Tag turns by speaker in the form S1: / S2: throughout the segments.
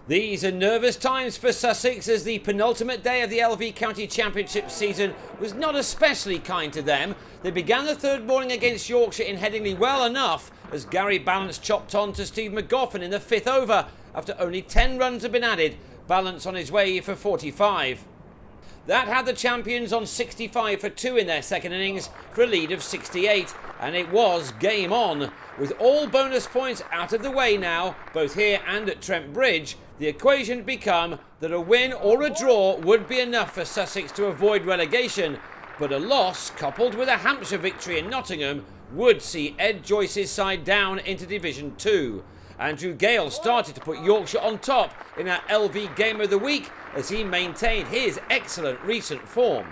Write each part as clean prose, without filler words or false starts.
S1: These are nervous times for Sussex as the penultimate day of the LV County Championship season was not especially kind to them. They began the third morning against Yorkshire in Headingley well enough as Gary Balance chopped on to Steve McGoffin in the fifth over after only 10 runs had been added, Balance on his way for 45. That had the champions on 65 for 2 in their second innings for a lead of 68, and it was game on. With all bonus points out of the way now, both here and at Trent Bridge, the equation had become that a win or a draw would be enough for Sussex to avoid relegation, but a loss coupled with a Hampshire victory in Nottingham would see Ed Joyce's side down into Division 2. Andrew Gale started to put Yorkshire on top in our LV Game of the Week as he maintained his excellent recent form.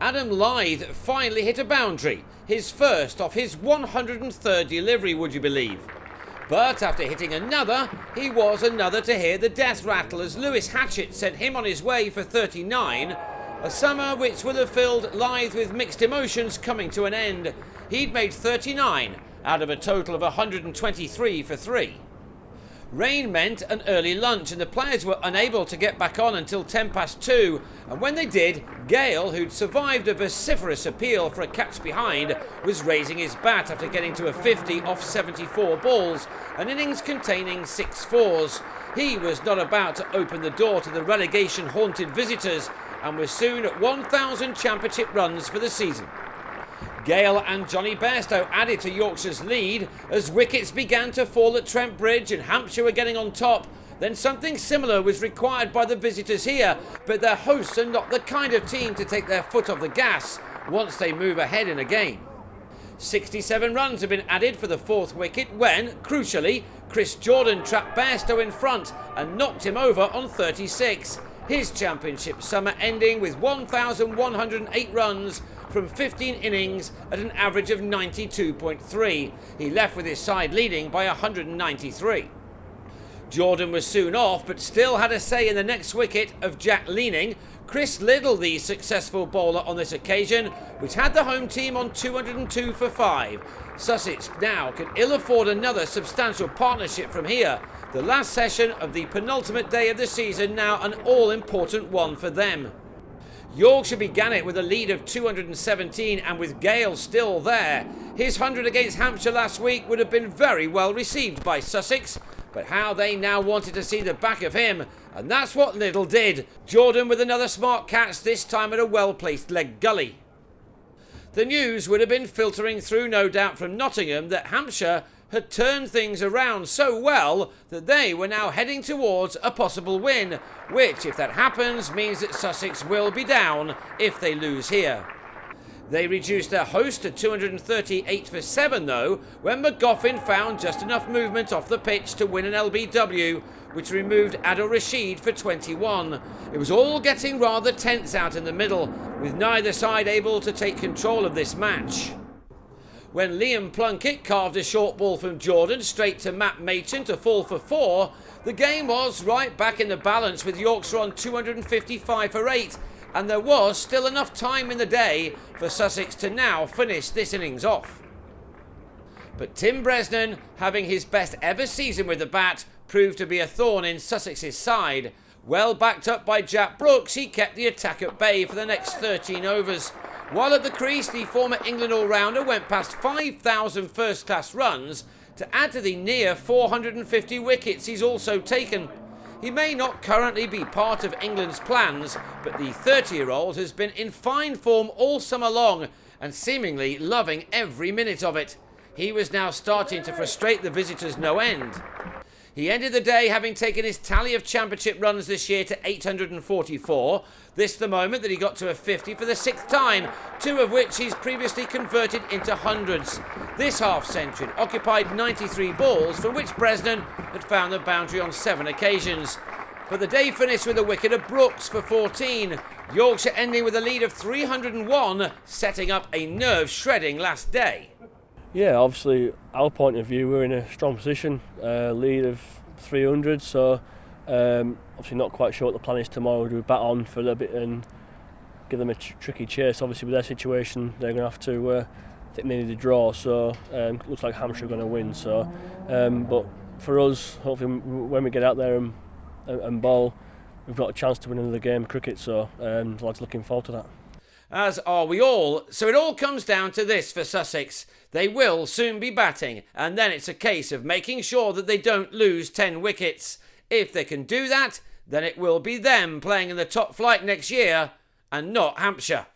S1: Adam Lyth finally hit a boundary, his first off his 103rd delivery, would you believe? But after hitting another, he was another to hear the death rattle as Lewis Hatchett sent him on his way for 39, a summer which will have filled Lyth with mixed emotions coming to an end. He'd made 39 out of a total of 123 for 3. Rain meant an early lunch and the players were unable to get back on until 2:10, and when they did, Gale, who'd survived a vociferous appeal for a catch behind, was raising his bat after getting to a 50 off 74 balls, an innings containing 6 fours. He was not about to open the door to the relegation-haunted visitors and was soon at 1,000 championship runs for the season. Gale and Johnny Bairstow added to Yorkshire's lead as wickets began to fall at Trent Bridge and Hampshire were getting on top. Then something similar was required by the visitors here, but their hosts are not the kind of team to take their foot off the gas once they move ahead in a game. 67 runs have been added for the fourth wicket when, crucially, Chris Jordan trapped Bairstow in front and knocked him over on 36. His championship summer ending with 1,108 runs from 15 innings at an average of 92.3. He left with his side leading by 193. Jordan was soon off, but still had a say in the next wicket of Jack Leaning. Chris Liddle, the successful bowler on this occasion, which had the home team on 202 for 5. Sussex now can ill afford another substantial partnership from here. The last session of the penultimate day of the season now an all-important one for them. Yorkshire began it with a lead of 217 and with Gale still there. His 100 against Hampshire last week would have been very well received by Sussex, but how they now wanted to see the back of him, and that's what Liddle did. Jordan with another smart catch, this time at a well-placed leg gully. The news would have been filtering through no doubt from Nottingham that Hampshire had turned things around so well that they were now heading towards a possible win, which, if that happens, means that Sussex will be down if they lose here. They reduced their host to 238 for 7 though, when McGoffin found just enough movement off the pitch to win an LBW, which removed Adil Rashid for 21. It was all getting rather tense out in the middle, with neither side able to take control of this match. When Liam Plunkett carved a short ball from Jordan straight to Matt Machin to fall for 4, the game was right back in the balance with Yorkshire on 255 for 8, and there was still enough time in the day for Sussex to now finish this innings off. But Tim Bresnan, having his best ever season with the bat, proved to be a thorn in Sussex's side. Well backed up by Jack Brooks, he kept the attack at bay for the next 13 overs. While at the crease, the former England all-rounder went past 5,000 first-class runs to add to the near 450 wickets he's also taken. He may not currently be part of England's plans, but the 30-year-old has been in fine form all summer long and seemingly loving every minute of it. He was now starting to frustrate the visitors no end. He ended the day having taken his tally of championship runs this year to 844. This the moment that he got to a 50 for the 6th time, 2 of which he's previously converted into hundreds. This half-century occupied 93 balls, from which Bresnan had found the boundary on 7 occasions. But the day finished with a wicket of Brooks for 14. Yorkshire ending with a lead of 301, setting up a nerve-shredding last day.
S2: Yeah, obviously, our point of view, we're in a strong position, lead of 300, so obviously not quite sure what the plan is tomorrow. Do we bat on for a little bit and give them a tricky chase? Obviously, with their situation, they're going to have to, I think they need a draw, so looks like Hampshire are going to win. So, but for us, hopefully when we get out there and and bowl, we've got a chance to win another game of cricket. So the lads looking forward to that.
S1: As are we all. So it all comes down to this for Sussex. They will soon be batting, and then it's a case of making sure that they don't lose 10 wickets. If they can do that, then it will be them playing in the top flight next year, and not Hampshire.